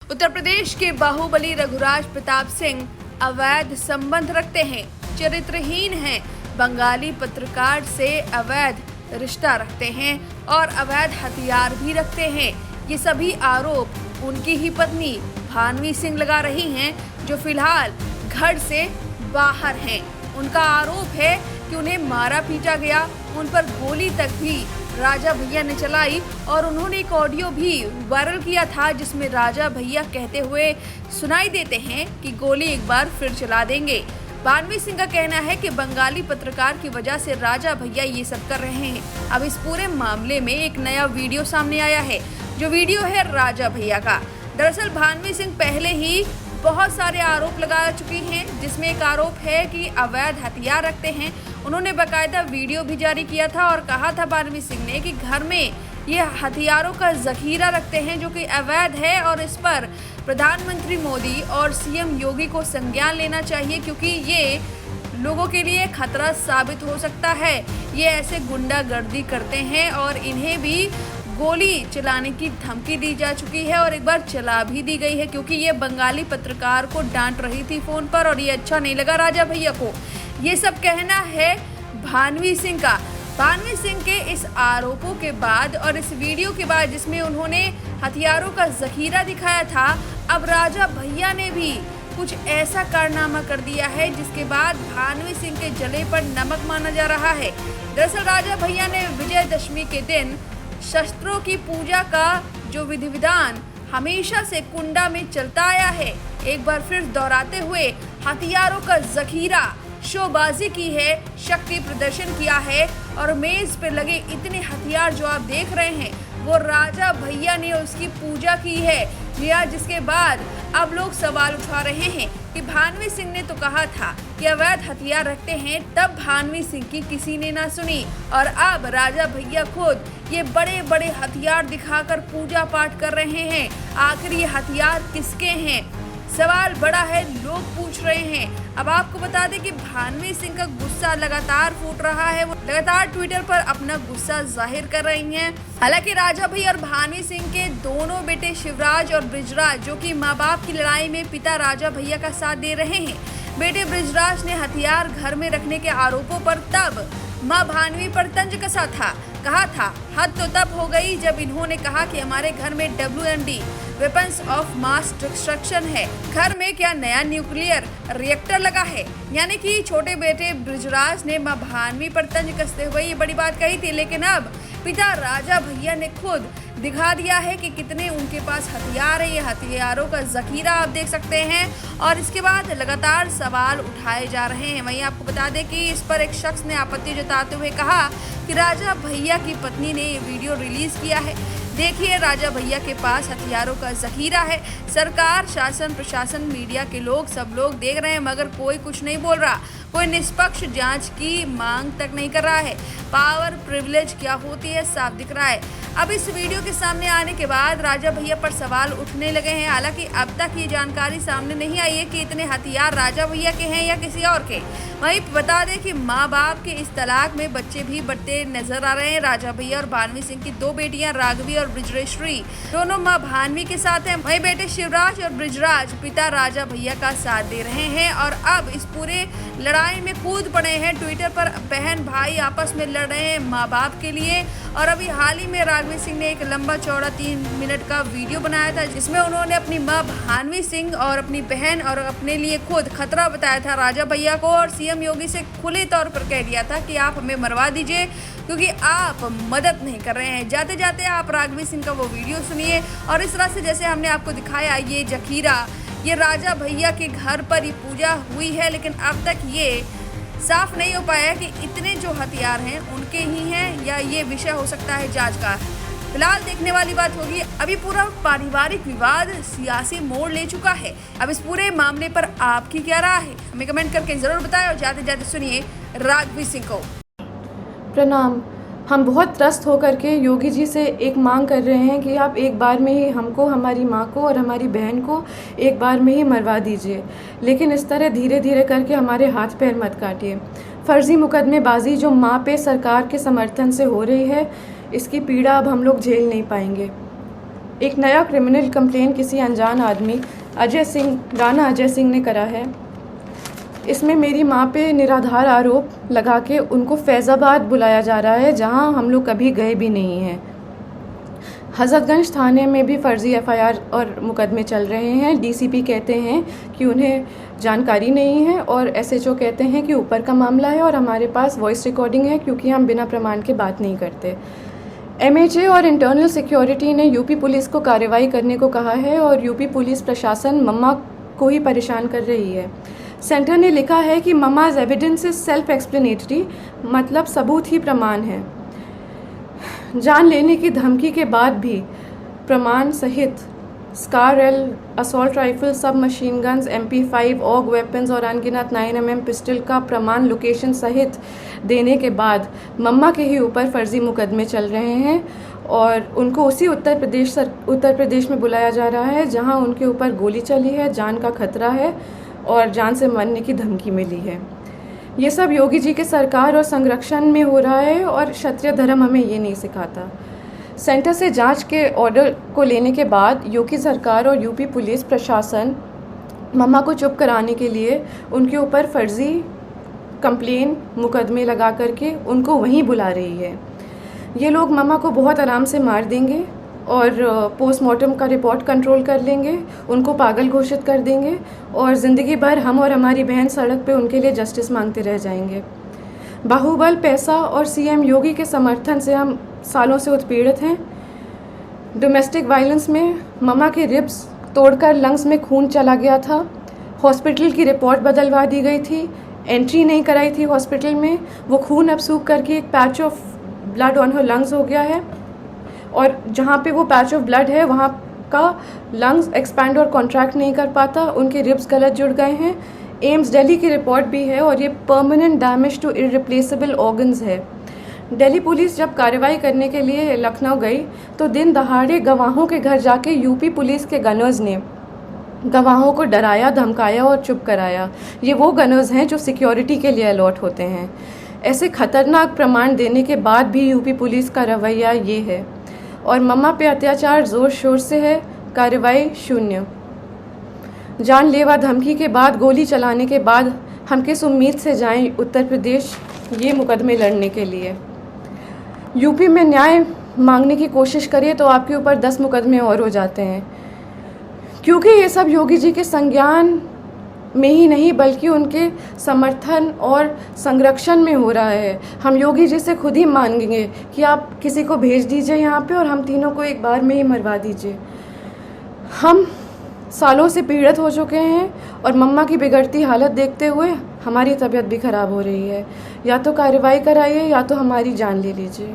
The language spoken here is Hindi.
उत्तर प्रदेश के बाहुबली रघुराज प्रताप सिंह अवैध संबंध रखते हैं, चरित्रहीन हैं, बंगाली पत्रकार से अवैध रिश्ता रखते हैं और अवैध हथियार भी रखते हैं। ये सभी आरोप उनकी ही पत्नी भानवी सिंह लगा रही हैं, जो फिलहाल घर से बाहर हैं। उनका आरोप है कि उन्हें मारा पीटा गया, उन पर गोली तक भी राजा भैया ने चलाई और उन्होंने एक ऑडियो भी वायरल किया था, जिसमें राजा भैया कहते हुए सुनाई देते हैं कि गोली एक बार फिर चला देंगे। भानवी सिंह का कहना है कि बंगाली पत्रकार की वजह से राजा भैया ये सब कर रहे हैं। अब इस पूरे मामले में एक नया वीडियो सामने आया है, जो वीडियो है राजा भैया का। दरअसल भानवी सिंह पहले ही बहुत सारे आरोप लगा चुकी हैं, जिसमें एक आरोप है कि अवैध हथियार रखते हैं। उन्होंने बाकायदा वीडियो भी जारी किया था और कहा था भानवी सिंह ने कि घर में ये हथियारों का जखीरा रखते हैं, जो कि अवैध है और इस पर प्रधानमंत्री मोदी और सीएम योगी को संज्ञान लेना चाहिए, क्योंकि ये लोगों के लिए खतरा साबित हो सकता है। ये ऐसे गुंडागर्दी करते हैं और इन्हें भी गोली चलाने की धमकी दी जा चुकी है और एक बार चला भी दी गई है, क्योंकि ये बंगाली पत्रकार को डांट रही थी फोन पर और ये अच्छा नहीं लगा राजा भैया को। ये सब कहना है भानवी सिंह का। भानवी सिंह के इस आरोपों के बाद और इस वीडियो के बाद, जिसमें उन्होंने हथियारों का जखीरा दिखाया था, अब राजा भैया ने भी कुछ ऐसा कारनामा कर दिया है जिसके बाद भानवी सिंह के जले पर नमक माना जा रहा है। दरअसल राजा भैया ने विजयदशमी के दिन शस्त्रों की पूजा का जो विधि विधान हमेशा से कुंडा में चलता आया है, एक बार फिर दोहराते हुए हथियारों का जखीरा, शोबाजी की है, शक्ति प्रदर्शन किया है और मेज पे लगे इतने हथियार जो आप देख रहे हैं, वो राजा भैया ने उसकी पूजा की है। जिसके बाद अब लोग सवाल उठा रहे हैं कि भानवी सिंह ने तो कहा था कि अवैध हथियार रखते हैं, तब भानवी सिंह की किसी ने ना सुनी और अब राजा भैया खुद ये बड़े बड़े हथियार दिखाकर पूजा पाठ कर रहे हैं। आखिर ये हथियार किसके हैं? सवाल बड़ा है, लोग पूछ रहे हैं। अब आपको बता दें कि भानवी सिंह का गुस्सा लगातार फूट रहा है, वो लगातार ट्विटर पर अपना गुस्सा जाहिर कर रही हैं। हालांकि राजा भैया और भानवी सिंह के दोनों बेटे शिवराज और ब्रिजराज, जो कि माँ बाप की लड़ाई में पिता राजा भैया का साथ दे रहे हैं, बेटे ब्रिजराज ने हथियार घर में रखने के आरोपों पर तब माँ भानवी पर तंज कसा था। कहा था हद तो तब हो गई जब इन्होंने कहा कि हमारे घर में WMD weapons of mass destruction है, घर में क्या नया न्यूक्लियर रिएक्टर लगा है। यानी कि छोटे बेटे ब्रिजराज ने मां भानवी पर तंज कसते हुए ये बड़ी बात कही थी, लेकिन अब पिता राजा भैया ने खुद दिखा दिया है कि कितने उनके पास हथियार है। ये हथियारों का जखीरा आप देख सकते हैं और इसके बाद लगातार सवाल उठाए जा रहे हैं। वहीं आपको बता दें कि इस पर एक शख्स ने आपत्ति जताते हुए कहा कि राजा भैया की पत्नी ने ये वीडियो रिलीज किया है। देखिए, राजा भैया के पास हथियारों का जखीरा है। सरकार, शासन, प्रशासन, मीडिया के लोग, सब लोग देख रहे हैं, मगर कोई कुछ नहीं बोल रहा। कोई निष्पक्ष जांच की मांग तक नहीं कर रहा है। पावर प्रिविलेज क्या होती है साफ दिख रहा है। अब इस वीडियो के सामने आने के बाद राजा भैया पर सवाल उठने लगे हैं। हालांकि अब तक ये जानकारी सामने नहीं आई है कि इतने हथियार राजा भैया के हैं या किसी और के। वहीं बता दें कि माँ बाप के इस तलाक में बच्चे भी बढ़ते नजर आ रहे हैं। राजा भैया और भानवी सिंह की दो बेटियां राघवी और ब्रिजरेश्वरी दोनों माँ भानवी के साथ हैं। वहीं बेटे शिवराज और ब्रिजराज पिता राजा भैया का साथ दे रहे हैं और अब इस पूरे लड़ाई में कूद पड़े हैं। ट्विटर पर बहन भाई आपस में लड़ रहे हैं माँ बाप के लिए। और अभी हाल ही में राघवी सिंह ने एक लंबा चौड़ा 3 मिनट का वीडियो बनाया था, जिसमें उन्होंने अपनी माँ भानवी सिंह और अपनी बहन और अपने लिए खुद खतरा बताया था राजा भैया को और सीएम योगी से खुले तौर पर कह दिया था कि आप हमें मरवा दीजिए, क्योंकि आप मदद नहीं कर रहे हैं। जाते जाते आप राघवी सिंह का वो वीडियो सुनिए और इस तरह से जैसे हमने आपको दिखाया, ये जखीरा, ये राजा भैया के घर पर ही पूजा हुई है, लेकिन अब तक ये साफ नहीं हो पाया कि इतने जो हथियार हैं उनके ही हैं या ये विषय हो सकता है जांच का। फिलहाल देखने वाली बात होगी। अभी पूरा पारिवारिक विवाद सियासी मोड़ ले चुका है। अब इस पूरे मामले पर आपकी क्या राय है, हमें कमेंट करके जरूर बताएं और जाते जाते सुनिए राघवी सिंह को। प्रणाम। हम बहुत त्रस्त होकर के योगी जी से एक मांग कर रहे हैं कि आप एक बार में ही हमको, हमारी माँ को और हमारी बहन को एक बार में ही मरवा दीजिए, लेकिन इस तरह धीरे धीरे करके हमारे हाथ पैर मत काटिए। फर्जी मुकदमेबाजी जो माँ पे सरकार के समर्थन से हो रही है, इसकी पीड़ा अब हम लोग झेल नहीं पाएंगे। एक नया क्रिमिनल कंप्लेन किसी अनजान आदमी राणा अजय सिंह ने करा है। इसमें मेरी माँ पे निराधार आरोप लगा के उनको फैज़ाबाद बुलाया जा रहा है, जहाँ हम लोग कभी गए भी नहीं हैं। हज़रतगंज थाने में भी फ़र्ज़ी FIR और मुकदमे चल रहे हैं। DCP कहते हैं कि उन्हें जानकारी नहीं है और SHO कहते हैं कि ऊपर का मामला है और हमारे पास वॉइस रिकॉर्डिंग है, क्योंकि हम बिना प्रमाण के बात नहीं करते। MHA और इंटरनल सिक्योरिटी ने UP पुलिस को कार्रवाई करने को कहा है और UP पुलिस प्रशासन मम्मा को ही परेशान कर रही है। सेंटर ने लिखा है कि mamma's evidence is self explanatory, मतलब सबूत ही प्रमाण है। जान लेने की धमकी के बाद भी प्रमाण सहित SCAR-L, assault rifle, sub machine guns, MP5, AUG weapons और अनगिनत 9mm पिस्टल का प्रमाण लोकेशन सहित देने के बाद मम्मा के ही ऊपर फर्जी मुकदमे चल रहे हैं और उनको उसी उत्तर प्रदेश में बुलाया जा रहा है जहां उनके ऊपर गोली चली है, जान का खतरा है और जान से मरने की धमकी मिली है। ये सब योगी जी के सरकार और संरक्षण में हो रहा है और क्षत्रिय धर्म हमें ये नहीं सिखाता। सेंटर से जांच के ऑर्डर को लेने के बाद योगी सरकार और UP पुलिस प्रशासन मम्मा को चुप कराने के लिए उनके ऊपर फर्जी कंप्लेन मुकदमे लगा करके उनको वहीं बुला रही है। ये लोग मम्मा को बहुत आराम से मार देंगे और पोस्टमार्टम का रिपोर्ट कंट्रोल कर लेंगे, उनको पागल घोषित कर देंगे और ज़िंदगी भर हम और हमारी बहन सड़क पे उनके लिए जस्टिस मांगते रह जाएंगे। बाहुबल, पैसा और CM योगी के समर्थन से हम सालों से उत्पीड़ित हैं। डोमेस्टिक वायलेंस में मम्मा के रिब्स तोड़कर लंग्स में खून चला गया था। हॉस्पिटल की रिपोर्ट बदलवा दी गई थी, एंट्री नहीं कराई थी हॉस्पिटल में। वो खून अब सूख करके एक patch of blood on her lungs हो गया है और जहाँ पे वो पैच ऑफ ब्लड है वहाँ का लंग्स एक्सपैंड और कॉन्ट्रैक्ट नहीं कर पाता, उनके रिब्स गलत जुड़ गए हैं। एम्स दिल्ली की रिपोर्ट भी है और ये permanent damage to irreplaceable organs है। दिल्ली पुलिस जब कार्रवाई करने के लिए लखनऊ गई तो दिन दहाड़े गवाहों के घर जाके UP पुलिस के गनर्स ने गवाहों को डराया, धमकाया और चुप कराया। ये वो गनर्स हैं जो सिक्योरिटी के लिए अलॉट होते हैं। ऐसे खतरनाक प्रमाण देने के बाद भी UP पुलिस का रवैया ये है और मम्मा पे अत्याचार ज़ोर शोर से है, कार्रवाई शून्य। जानलेवा धमकी के बाद, गोली चलाने के बाद हम किस उम्मीद से जाएं उत्तर प्रदेश ये मुकदमे लड़ने के लिए। UP में न्याय मांगने की कोशिश करिए तो आपके ऊपर 10 मुकदमे और हो जाते हैं, क्योंकि ये सब योगी जी के संज्ञान में ही नहीं बल्कि उनके समर्थन और संरक्षण में हो रहा है। हम योगी जी से खुद ही मांगेंगे कि आप किसी को भेज दीजिए यहाँ पे और हम तीनों को एक बार में ही मरवा दीजिए। हम सालों से पीड़ित हो चुके हैं और मम्मा की बिगड़ती हालत देखते हुए हमारी तबीयत भी ख़राब हो रही है। या तो कार्रवाई कराइए या तो हमारी जान ले लीजिए।